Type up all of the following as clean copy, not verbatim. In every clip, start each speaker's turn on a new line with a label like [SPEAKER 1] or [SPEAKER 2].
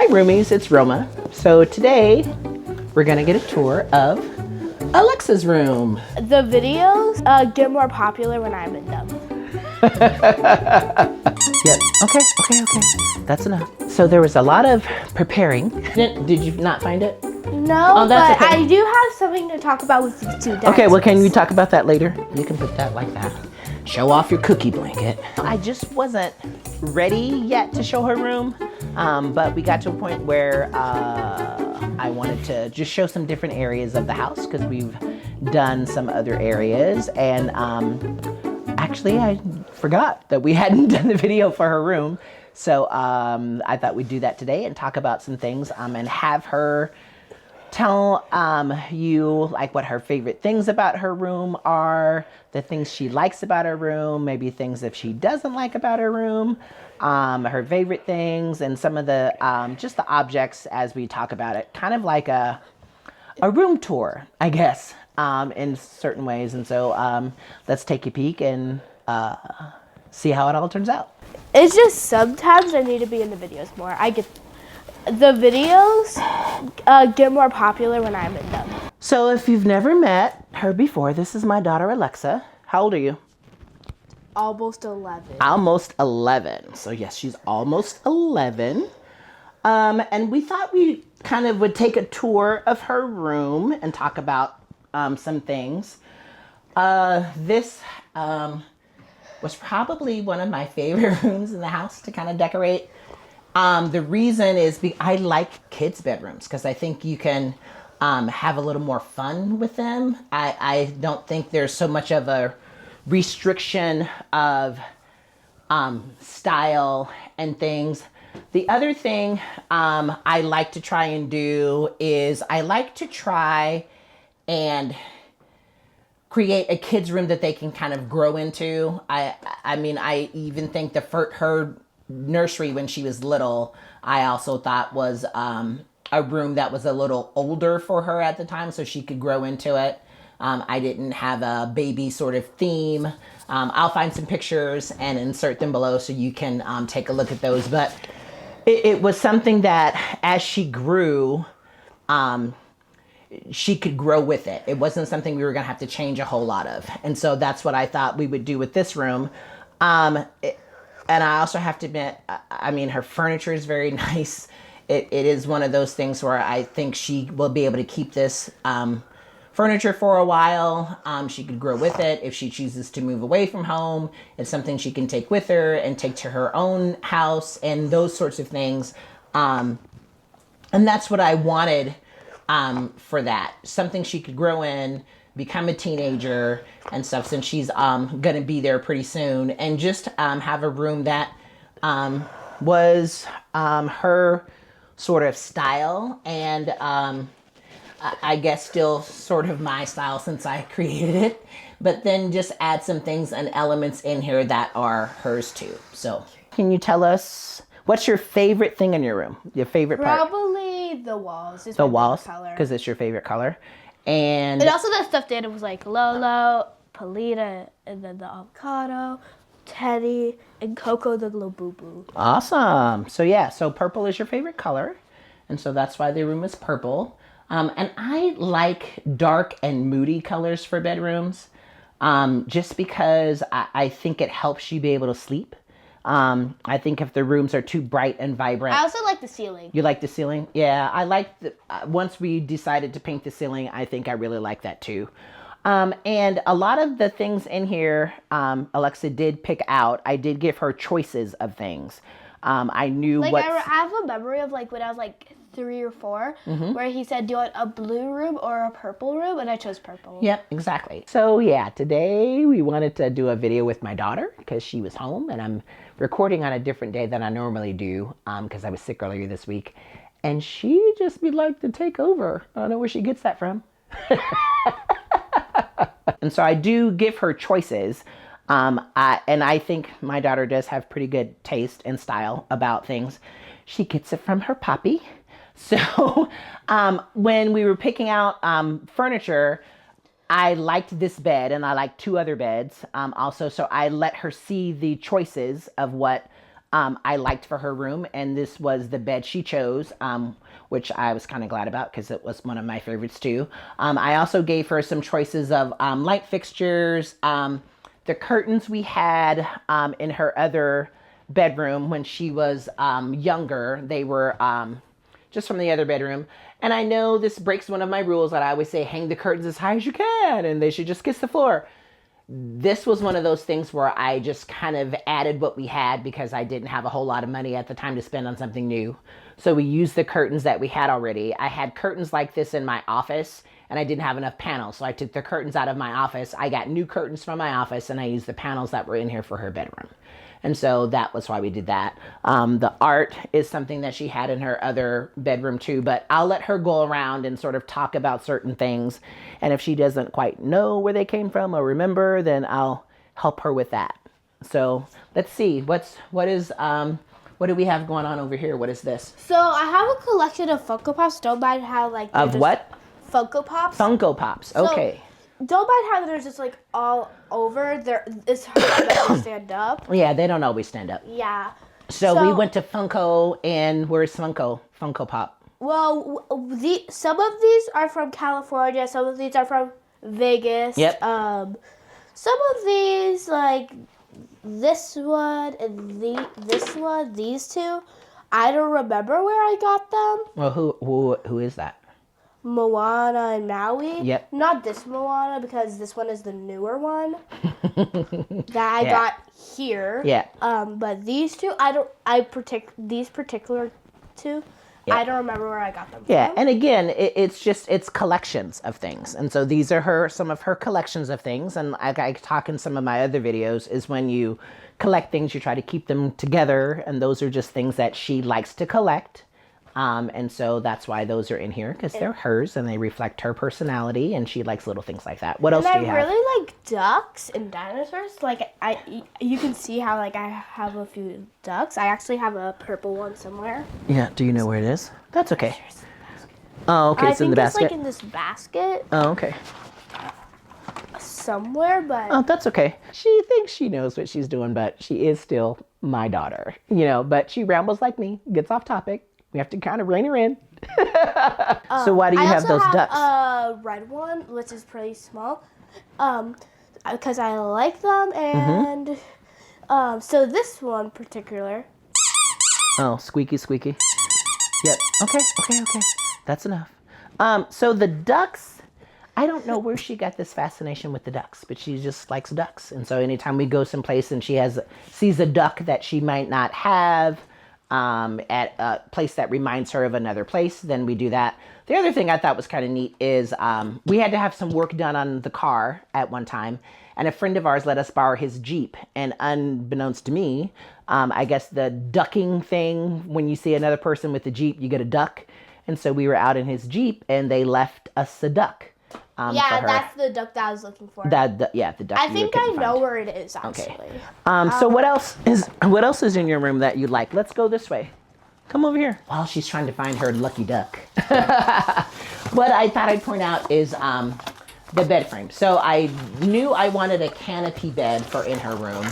[SPEAKER 1] Hi Roomies, it's Roma. So today we're gonna get a tour of Alexa's room.
[SPEAKER 2] The videos get more popular when I'm in them.
[SPEAKER 1] Yep, okay. That's enough. So there was a lot of preparing. Did you not find it?
[SPEAKER 2] No,
[SPEAKER 1] that's
[SPEAKER 2] but
[SPEAKER 1] okay.
[SPEAKER 2] I do have something to talk about with these two dinosaurs.
[SPEAKER 1] Okay, well can we talk about that later? You can put that like that. Show off your cookie blanket. I just wasn't ready yet to show her room, but we got to a point where I wanted to just show some different areas of the house because we've done some other areas, and actually I forgot that we hadn't done the video for her room, so I thought we'd do that today and talk about some things and have her tell you like what her favorite things about her room are, the things she likes about her room, maybe things that she doesn't like about her room, her favorite things, and some of the just the objects as we talk about it, kind of like a room tour, I guess, in certain ways. And so let's take a peek and see how it all turns out.
[SPEAKER 2] It's just sometimes I need to be in the videos more. The videos get more popular when I'm in them.
[SPEAKER 1] So if you've never met her before, this is my daughter Alexa. How old are you?
[SPEAKER 2] Almost 11.
[SPEAKER 1] Almost 11. So yes, she's almost 11. And we thought we kind of would take a tour of her room and talk about some things. This was probably one of my favorite rooms in the house to kind of decorate. The reason is I like kids' bedrooms because I think you can have a little more fun with them. I don't think there's so much of a restriction of style and things. The other thing I like to try and do is I like to try and create a kid's room that they can kind of grow into. I mean, I even think her nursery when she was little, I also thought was a room that was a little older for her at the time so she could grow into it. I didn't have a baby sort of theme. I'll find some pictures and insert them below so you can take a look at those. But it was something that as she grew, she could grow with it. It wasn't something we were going to have to change a whole lot of. And so that's what I thought we would do with this room. And I also have to admit, I mean, her furniture is very nice. It is one of those things where I think she will be able to keep this furniture for a while. She could grow with it. If she chooses to move away from home, it's something she can take with her and take to her own house and those sorts of things. And that's what I wanted for that. Something she could grow in, become a teenager and stuff, since she's gonna be there pretty soon, and just have a room that was her sort of style, and I guess still sort of my style since I created it, but then just add some things and elements in here that are hers too. So can you tell us what's your favorite thing in your room? Your favorite part?
[SPEAKER 2] Probably the walls.
[SPEAKER 1] The walls, because it's your favorite color. And
[SPEAKER 2] also the stuffed animals like Lolo, Polita, and then the avocado, Teddy, and Coco the little boo-boo.
[SPEAKER 1] Awesome. So yeah, so purple is your favorite color. And so that's why the room is purple. And I like dark and moody colors for bedrooms, just because I think it helps you be able to sleep. I think if the rooms are too bright and vibrant.
[SPEAKER 2] I also like the ceiling.
[SPEAKER 1] You like the ceiling? Yeah, I like once we decided to paint the ceiling, I think I really like that too. And a lot of the things in here, Alexa did pick out. I did give her choices of things. I knew
[SPEAKER 2] like
[SPEAKER 1] what.
[SPEAKER 2] I have a memory of like when I was like 3 or 4, where he said, "Do you want a blue room or a purple room?" And I chose purple.
[SPEAKER 1] Yep, exactly. So yeah, today we wanted to do a video with my daughter because she was home, and I'm recording on a different day than I normally do because I was sick earlier this week, and she just be like to take over. I don't know where she gets that from. And so I do give her choices. And I think my daughter does have pretty good taste and style about things. She gets it from her poppy. So when we were picking out furniture, I liked this bed and I liked 2 other beds also. So I let her see the choices of what I liked for her room, and this was the bed she chose, which I was kind of glad about because it was one of my favorites too. I also gave her some choices of light fixtures. The curtains we had in her other bedroom when she was younger, they were just from the other bedroom. And I know this breaks one of my rules that I always say, hang the curtains as high as you can, and they should just kiss the floor. This was one of those things where I just kind of added what we had because I didn't have a whole lot of money at the time to spend on something new. So we used the curtains that we had already. I had curtains like this in my office and I didn't have enough panels. So I took the curtains out of my office. I got new curtains from my office and I used the panels that were in here for her bedroom. And so that was why we did that. The art is something that she had in her other bedroom too, but I'll let her go around and sort of talk about certain things. And if she doesn't quite know where they came from or remember, then I'll help her with that. So let's see, what do we have going on over here? What is this?
[SPEAKER 2] So I have a collection of Funko Pops. Don't mind how like
[SPEAKER 1] Of what?
[SPEAKER 2] Funko Pops.
[SPEAKER 1] Funko Pops. Okay.
[SPEAKER 2] Don't mind how there's just like all over. It's hard to stand up.
[SPEAKER 1] Yeah, they don't always stand up.
[SPEAKER 2] Yeah.
[SPEAKER 1] So we went to Funko, and where's Funko? Funko Pop.
[SPEAKER 2] Well, some of these are from California. Some of these are from Vegas.
[SPEAKER 1] Yep.
[SPEAKER 2] Some of these, like this one and this one, these two, I don't remember where I got them.
[SPEAKER 1] Well, who is that?
[SPEAKER 2] Moana and Maui.
[SPEAKER 1] Yep.
[SPEAKER 2] Not this Moana because this one is the newer one that I got here.
[SPEAKER 1] Yeah.
[SPEAKER 2] But these two, these particular two,
[SPEAKER 1] Yep.
[SPEAKER 2] I don't remember where I got them
[SPEAKER 1] Yeah,
[SPEAKER 2] from.
[SPEAKER 1] and again, it's collections of things. And so these are some of her collections of things. And like I talk in some of my other videos is when you collect things, you try to keep them together. And those are just things that she likes to collect. And so that's why those are in here because they're hers and they reflect her personality and she likes little things like that. What else do you have?
[SPEAKER 2] And I really like ducks and dinosaurs. Like you can see how like I have a few ducks. I actually have a purple one somewhere.
[SPEAKER 1] Yeah, do you know where it is? That's okay. Oh, okay, it's in the basket.
[SPEAKER 2] I think it's like in this basket
[SPEAKER 1] Oh, okay.
[SPEAKER 2] somewhere, but
[SPEAKER 1] Oh, that's okay. She thinks she knows what she's doing, but she is still my daughter, but she rambles like me, gets off topic. We have to kind of rein her in. So why do you have those ducks?
[SPEAKER 2] I also have a red one, which is pretty small, because I like them, and so this one particular.
[SPEAKER 1] Oh, squeaky. Yep. Okay. That's enough. So the ducks, I don't know where she got this fascination with the ducks, but she just likes ducks. And so anytime we go someplace and she sees a duck that she might not have, at a place that reminds her of another place, then we do that. The other thing I thought was kind of neat is we had to have some work done on the car at one time, and a friend of ours let us borrow his Jeep. And unbeknownst to me, I guess the ducking thing, when you see another person with a Jeep, you get a duck. And so we were out in his Jeep, and they left us a duck.
[SPEAKER 2] Yeah, that's the duck that I was looking for.
[SPEAKER 1] The duck.
[SPEAKER 2] I think I know where it is actually.
[SPEAKER 1] Okay. So what else is in your room that you like? Let's go this way. Come over here. While she's trying to find her lucky duck. What I thought I'd point out is the bed frame. So I knew I wanted a canopy bed for in her room,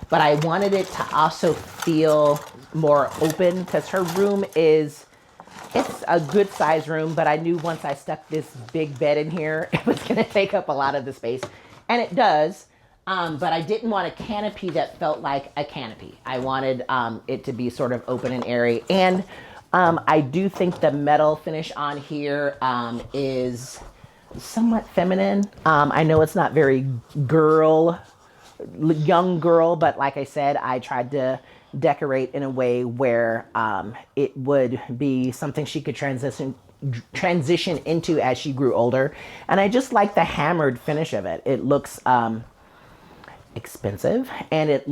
[SPEAKER 1] but I wanted it to also feel more open because her room it's a good size room, but I knew once I stuck this big bed in here, it was going to take up a lot of the space. And it does, but I didn't want a canopy that felt like a canopy. I wanted it to be sort of open and airy. And I do think the metal finish on here is somewhat feminine. I know it's not very young girl, but like I said, I tried to decorate in a way where it would be something she could transition into as she grew older. And I just like the hammered finish of it. It looks expensive and it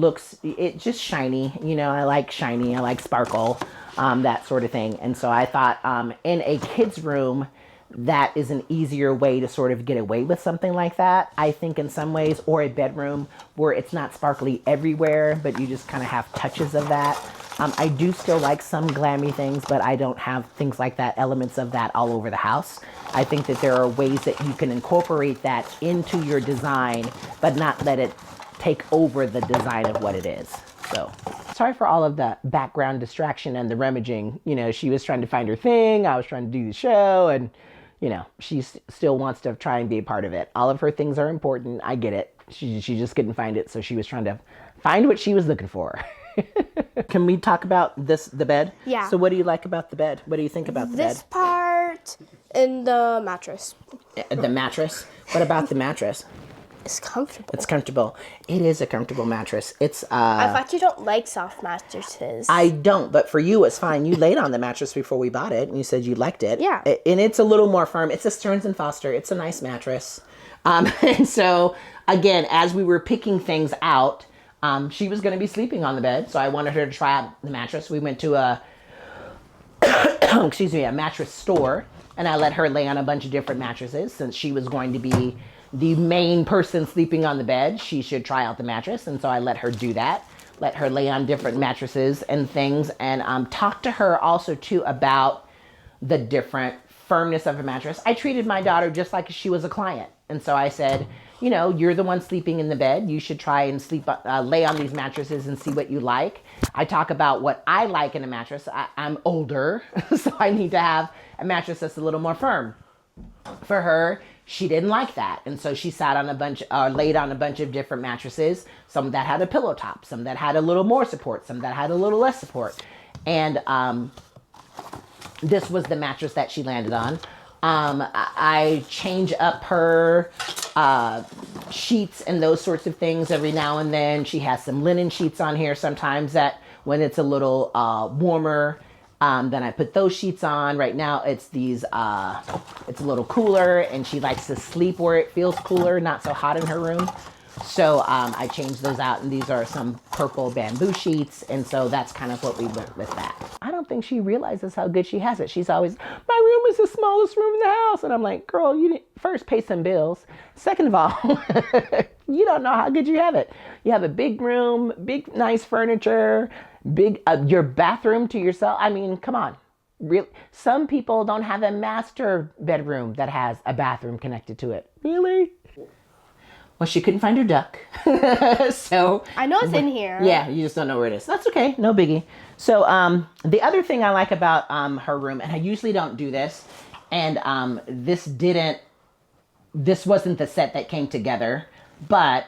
[SPEAKER 1] just shiny. I like shiny, I like sparkle, that sort of thing. And so I thought in a kid's room, that is an easier way to sort of get away with something like that, I think, in some ways, or a bedroom where it's not sparkly everywhere, but you just kind of have touches of that. I do still like some glammy things, but I don't have things like that, elements of that all over the house. I think that there are ways that you can incorporate that into your design, but not let it take over the design of what it is. So Sorry for all of the background distraction and the rummaging. You know, she was trying to find her thing. I was trying to do the show, and you know, she still wants to try and be a part of it. All of her things are important. I get it. She just couldn't find it, so she was trying to find what she was looking for. Can we talk about the bed?
[SPEAKER 2] Yeah.
[SPEAKER 1] So what do you like about the bed? What do you think about the bed?
[SPEAKER 2] This part and the mattress.
[SPEAKER 1] The mattress? What about the mattress?
[SPEAKER 2] It's comfortable.
[SPEAKER 1] It's comfortable. It is a comfortable mattress. It's
[SPEAKER 2] I thought you don't like soft mattresses.
[SPEAKER 1] I don't, but for you it's fine. You laid on the mattress before we bought it and you said you liked it.
[SPEAKER 2] Yeah.
[SPEAKER 1] And it's a little more firm. It's a Stearns and Foster. It's a nice mattress. And so again, as we were picking things out, she was going to be sleeping on the bed, so I wanted her to try out the mattress. We went to a a mattress store, and I let her lay on a bunch of different mattresses. Since she was going to be the main person sleeping on the bed, she should try out the mattress, and so I let her do that. Let her lay on different mattresses and things, and talk to her also too about the different firmness of a mattress. I treated my daughter just like she was a client, and so I said, you know, you're the one sleeping in the bed. You should try and lay on these mattresses and see what you like. I talk about what I like in a mattress. I'm older, so I need to have a mattress that's a little more firm. For her, she didn't like that. And so she laid on a bunch of different mattresses. Some that had a pillow top, some that had a little more support, some that had a little less support. And this was the mattress that she landed on. I change up her sheets and those sorts of things every now and then. She has some linen sheets on here sometimes that when it's a little warmer, then I put those sheets on. Right now it's it's a little cooler, and she likes to sleep where it feels cooler, not so hot in her room. So I changed those out, and these are some purple bamboo sheets, and so that's kind of what we went with that. I don't think she realizes how good she has it. She's always, my room is the smallest room in the house, and I'm like, girl, you didn't first pay some bills. Second of all, you don't know how good you have it. You have a big room, big nice furniture, big your bathroom to yourself. I mean, come on. Really, some people don't have a master bedroom that has a bathroom connected to it. Really? Well, she couldn't find her duck. So
[SPEAKER 2] I know it's in here.
[SPEAKER 1] yeah, you just don't know where it is. That's okay, no biggie. So the other thing I like about her room, and I usually don't do this, and this wasn't the set that came together, but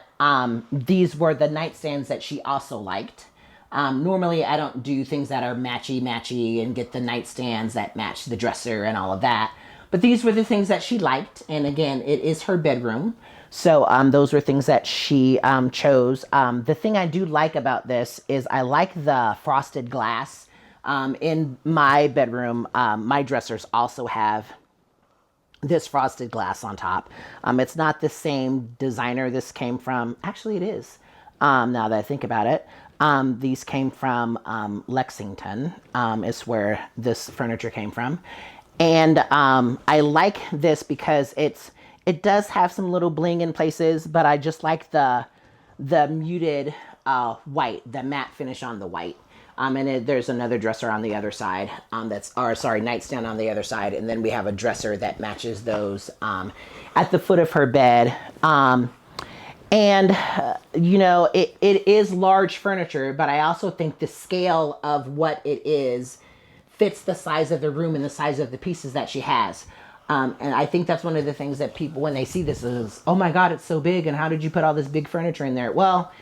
[SPEAKER 1] these were the nightstands that she also liked. Normally I don't do things that are matchy and get the nightstands that match the dresser and all of that. But these were the things that she liked. And again, it is her bedroom. So those were things that she chose. The thing I do like about this is I like the frosted glass. In my bedroom, my dressers also have this frosted glass on top. It's not the same designer this came from. Actually, it is, now that I think about it. These came from Lexington, is where this furniture came from. And I like this because it does have some little bling in places, but I just like the muted white, the matte finish on the white. And there's another dresser on the other side, nightstand on the other side. And then we have a dresser that matches those at the foot of her bed. You know, it is large furniture, but I also think the scale of what it is fits the size of the room and the size of the pieces that she has. And I think that's one of the things that people, when they see this, is, oh my God, it's so big. And how did you put all this big furniture in there? Well,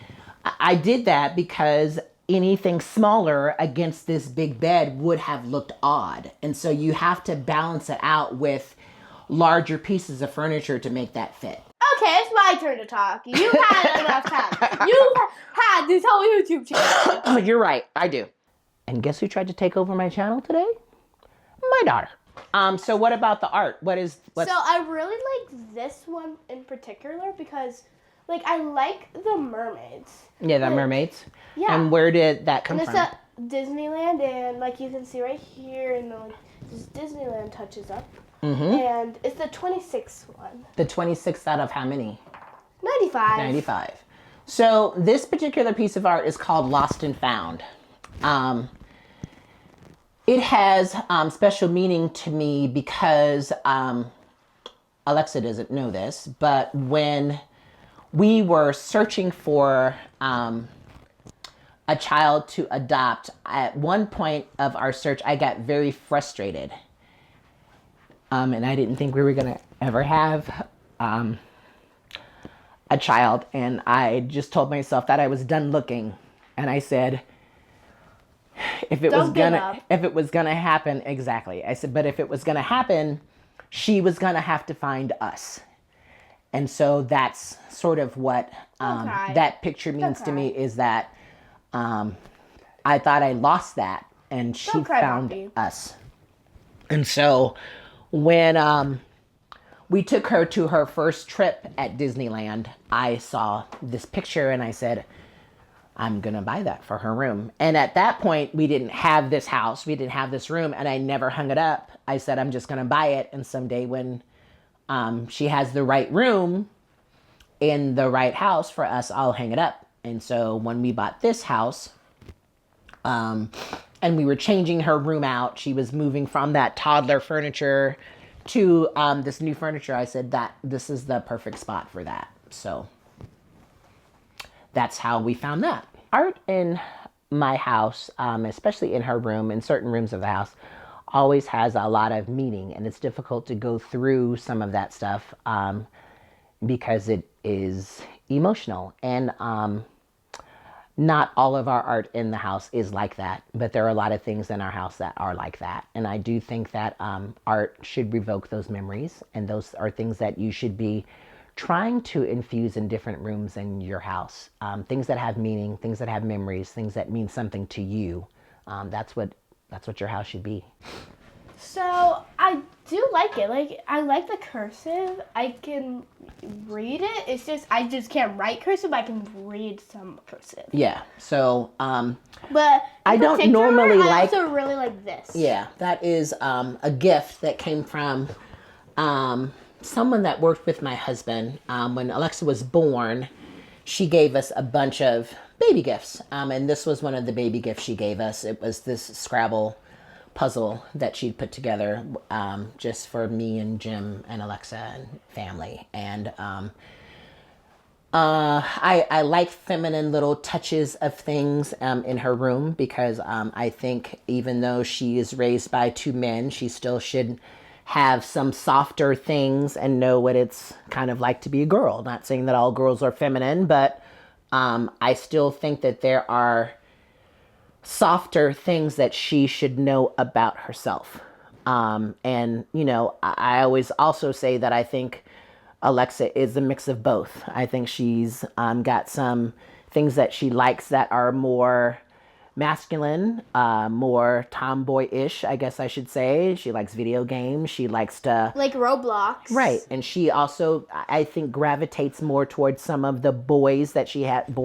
[SPEAKER 1] I did that because anything smaller against this big bed would have looked odd. And so you have to balance it out with larger pieces of furniture to make that fit.
[SPEAKER 2] Okay, it's my turn to talk. You've had enough time. You've had this whole YouTube channel.
[SPEAKER 1] Oh, you're right. I do. And guess who tried to take over my channel today? My daughter. So what about the art? So
[SPEAKER 2] I really like this one in particular because, like, I like the mermaids.
[SPEAKER 1] Yeah, the mermaids.
[SPEAKER 2] Yeah.
[SPEAKER 1] And where did that come from?
[SPEAKER 2] It's at Disneyland, and like you can see right here, and this Disneyland touches up. Mm-hmm. And it's the 26th one. The
[SPEAKER 1] 26th out of how many?
[SPEAKER 2] 95.
[SPEAKER 1] 95. So this particular piece of art is called Lost and Found. It has special meaning to me because Alexa doesn't know this, but when we were searching for a child to adopt. At one point of our search, I got very frustrated. And I didn't think we were going to ever have a child. And I just told myself that I was done looking. And I said, if it was gonna happen, exactly. I said, but if it was gonna happen, she was gonna have to find us. And so that's sort of what that picture means to me, is that I thought I lost that, and she found us. And so when we took her to her first trip at Disneyland, I saw this picture and I said, I'm going to buy that for her room. And at that point, we didn't have this house. We didn't have this room, and I never hung it up. I said, I'm just going to buy it. And someday when she has the right room in the right house for us, I'll hang it up. And so when we bought this house, and we were changing her room out, she was moving from that toddler furniture to this new furniture. I said that this is the perfect spot for that. So that's how we found that. Art in my house, especially in her room, in certain rooms of the house, always has a lot of meaning, and it's difficult to go through some of that stuff because it is emotional. And not all of our art in the house is like that, but there are a lot of things in our house that are like that. And I do think that art should revoke those memories, and those are things that you should be trying to infuse in different rooms in your house. Things that have meaning, things that have memories, things that mean something to you. That's what your house should be.
[SPEAKER 2] So I do like it. Like, I like the cursive. I can read it. It's just I just can't write cursive, but I can read some cursive.
[SPEAKER 1] Yeah. So
[SPEAKER 2] but
[SPEAKER 1] I don't normally
[SPEAKER 2] I
[SPEAKER 1] like.
[SPEAKER 2] I also really like this.
[SPEAKER 1] Yeah, that is a gift that came from someone that worked with my husband. When Alexa was born, she gave us a bunch of baby gifts. And this was one of the baby gifts she gave us. It was this Scrabble puzzle that she'd put together just for me and Jim and Alexa and family. And I like feminine little touches of things in her room, because I think even though she is raised by two men, she still should have some softer things and know what it's kind of like to be a girl. Not saying that all girls are feminine, but I still think that there are softer things that she should know about herself. And, you know, I always also say that I think Alexa is a mix of both. I think she's got some things that she likes that are more masculine, more tomboy-ish, I guess I should say. She likes video games. She likes to...
[SPEAKER 2] like Roblox.
[SPEAKER 1] Right. And she also, I think, gravitates more towards some of the boys that she had,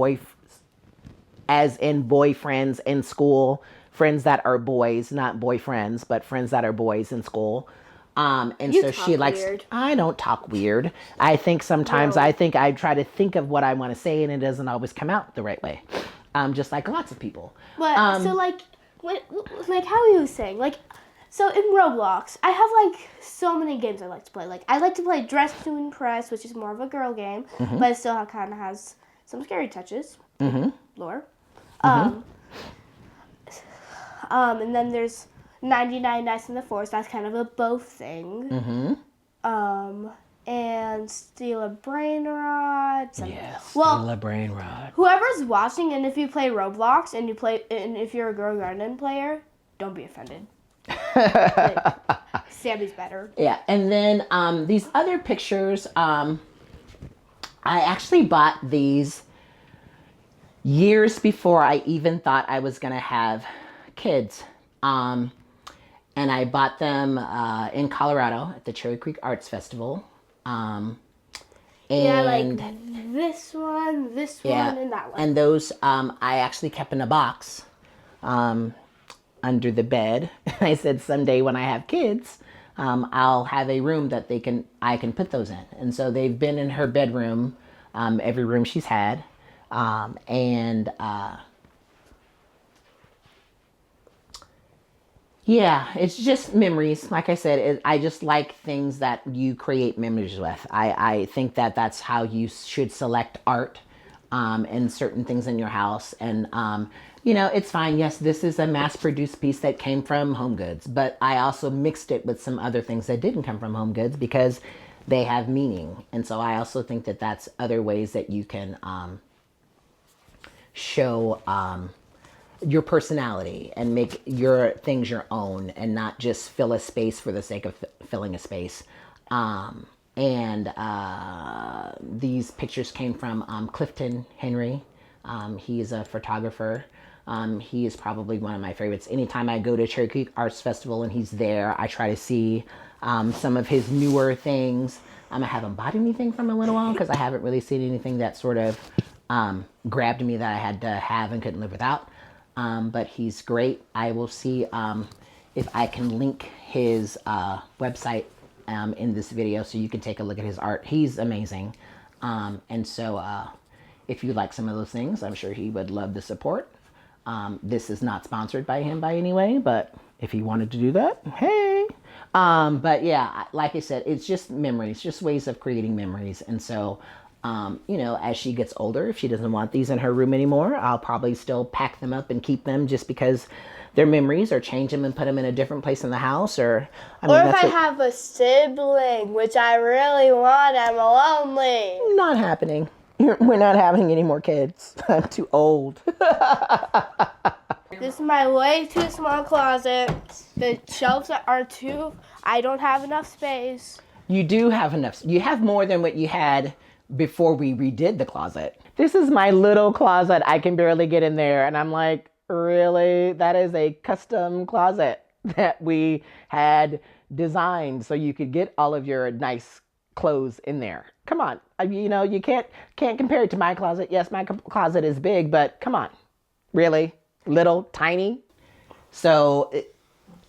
[SPEAKER 1] as in boyfriends in school, friends that are boys, not boyfriends, but friends that are boys in school. And
[SPEAKER 2] you
[SPEAKER 1] so
[SPEAKER 2] talk
[SPEAKER 1] she likes,
[SPEAKER 2] weird.
[SPEAKER 1] I don't talk weird. I think sometimes I try to think of what I want to say, and it doesn't always come out the right way. Just like lots of people.
[SPEAKER 2] But so like how you was saying, like, so in Roblox, I have like so many games I like to play. Like, I like to play Dress to Impress, which is more of a girl game, but it still kind of has some scary touches. Lore. And then there's 99 Nights in the Forest. That's kind of a both thing. And Steal a Brain Rod.
[SPEAKER 1] Steal a Brain Rod.
[SPEAKER 2] Whoever's watching, and if you play Roblox and if you're a Girl Garden player, don't be offended. Like, Sammy's better.
[SPEAKER 1] Yeah, and then these other pictures, I actually bought these years before I even thought I was going to have kids. And I bought them in Colorado at the Cherry Creek Arts Festival. And
[SPEAKER 2] yeah, like this one, and that one.
[SPEAKER 1] And those I actually kept in a box under the bed. I said someday when I have kids, I'll have a room that I can put those in. And so they've been in her bedroom, every room she's had. Yeah, it's just memories. Like I said, I just like things that you create memories with. I think that that's how you should select art and certain things in your house. And You know, it's fine. Yes, this is a mass-produced piece that came from HomeGoods, but I also mixed it with some other things that didn't come from HomeGoods because they have meaning. And so I also think that that's other ways that you can show your personality and make your things your own and not just fill a space for the sake of filling a space. And these pictures came from Clifton Henry. He is a photographer. He is probably one of my favorites. Anytime I go to Cherry Creek Arts Festival and he's there, I try to see some of his newer things. I haven't bought anything from him in a little while because I haven't really seen anything that sort of grabbed me that I had to have and couldn't live without. But he's great. I will see if I can link his website in this video so you can take a look at his art. He's amazing. And so if you like some of those things, I'm sure he would love the support. This is not sponsored by him by any way, but if he wanted to do that, hey. But yeah, like I said, it's just memories, just ways of creating memories. And so, you know, as she gets older, if she doesn't want these in her room anymore, I'll probably still pack them up and keep them just because they're memories, or change them and put them in a different place in the house. Or
[SPEAKER 2] if I have a sibling, which I really want, I'm lonely.
[SPEAKER 1] Not happening. We're not having any more kids. I'm too old.
[SPEAKER 2] This is my way too small closet. The shelves are too... I don't have enough space.
[SPEAKER 1] You do have enough. You have more than what you had before we redid the closet. This is my little closet. I can barely get in there. And I'm like, really? That is a custom closet that we had designed so you could get all of your nice clothes in there. Come on. I mean, you know, you can't compare it to my closet. Yes, my closet is big, but come on. Really? Little, tiny? So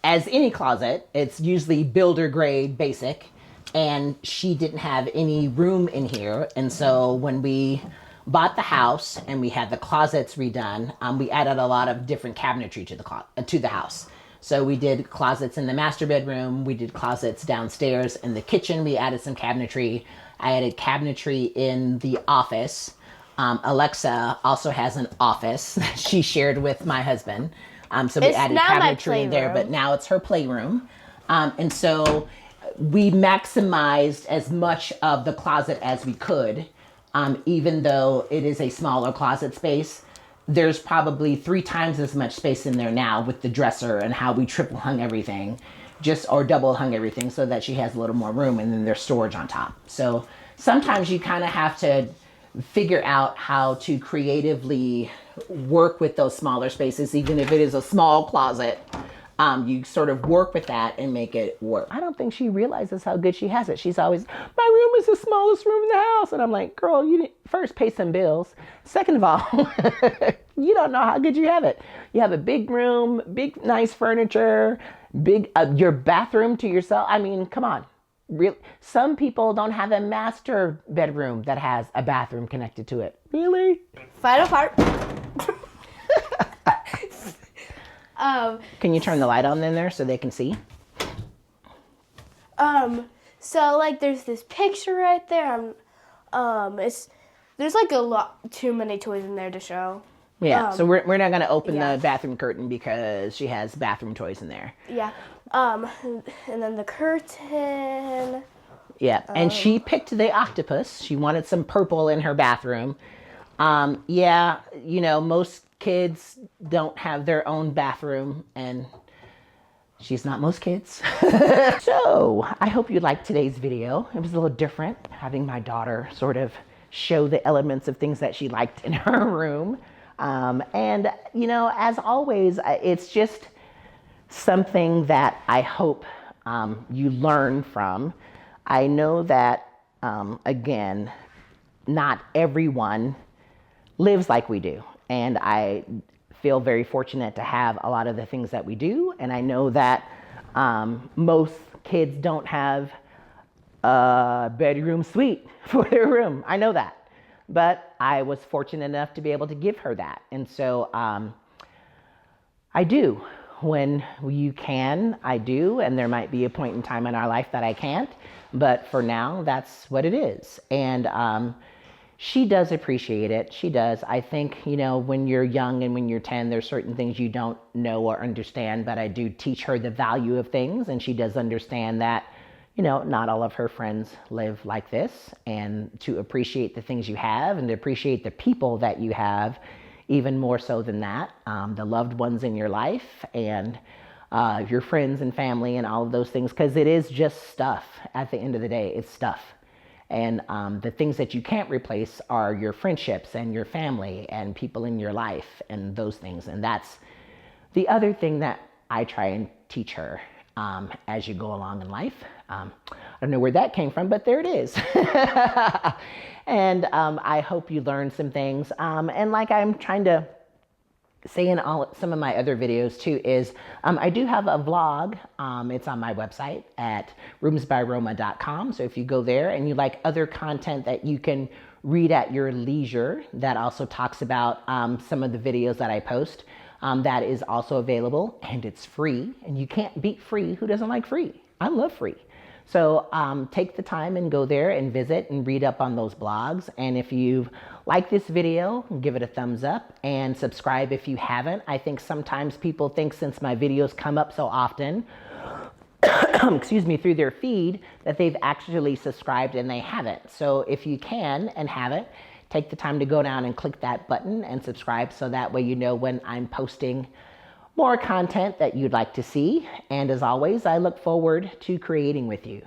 [SPEAKER 1] as any closet, it's usually builder grade basic, and she didn't have any room in here. And so when we bought the house and we had the closets redone, we added a lot of different cabinetry to the house. So we did closets in the master bedroom. We did closets downstairs in the kitchen. We added some cabinetry. I added cabinetry in the office. Alexa also has an office that she shared with my husband. So we added cabinetry in there, but now it's her playroom. And so we maximized as much of the closet as we could, even though it is a smaller closet space. There's probably 3 times as much space in there now with the dresser and how we triple hung everything, or double hung everything so that she has a little more room, and then there's storage on top. So sometimes you kind of have to figure out how to creatively work with those smaller spaces, even if it is a small closet. You sort of work with that and make it work. I don't think she realizes how good she has it. She's always, my room is the smallest room in the house. And I'm like, girl, you didn't first pay some bills. Second of all, you don't know how good you have it. You have a big room, big, nice furniture, big, your bathroom to yourself. I mean, come on. Some people don't have a master bedroom that has a bathroom connected to it. Really?
[SPEAKER 2] Final part.
[SPEAKER 1] Can you turn the light on in there so they can see?
[SPEAKER 2] So like there's this picture right there. There's like a lot too many toys in there to show.
[SPEAKER 1] Yeah, so we're not gonna open the bathroom curtain because she has bathroom toys in there.
[SPEAKER 2] Yeah. And then the curtain.
[SPEAKER 1] Yeah, and she picked the octopus. She wanted some purple in her bathroom. Yeah, you know, most kids don't have their own bathroom, and she's not most kids. So I hope you liked today's video. It was a little different, having my daughter sort of show the elements of things that she liked in her room. And, you know, as always, it's just something that I hope you learn from. I know that, again, not everyone lives like we do. And I feel very fortunate to have a lot of the things that we do. And I know that most kids don't have a bedroom suite for their room. I know that. But I was fortunate enough to be able to give her that. And so I do. When you can, I do. And there might be a point in time in our life that I can't. But for now, that's what it is. And she does appreciate it. She does. I think, you know, when you're young and when you're 10, there's certain things you don't know or understand, but I do teach her the value of things, and she does understand that, you know, not all of her friends live like this, and to appreciate the things you have and to appreciate the people that you have, even more so than that, the loved ones in your life and your friends and family and all of those things, because it is just stuff. At the end of the day, it's stuff. And the things that you can't replace are your friendships and your family and people in your life and those things. And that's the other thing that I try and teach her as you go along in life. I don't know where that came from, but there it is. And I hope you learned some things. And like I'm trying to say in some of my other videos too is I do have a vlog. It's on my website at roomsbyroma.com. So if you go there and you like other content that you can read at your leisure, that also talks about some of the videos that I post, that is also available, and it's free, and you can't beat free. Who doesn't like free? I love free. So take the time and go there and visit and read up on those blogs. And if you've liked this video, give it a thumbs up and subscribe if you haven't. I think sometimes people think since my videos come up so often, excuse me, through their feed, that they've actually subscribed, and they haven't. So if you can and haven't, take the time to go down and click that button and subscribe, so that way you know when I'm posting more content that you'd like to see. And as always, I look forward to creating with you.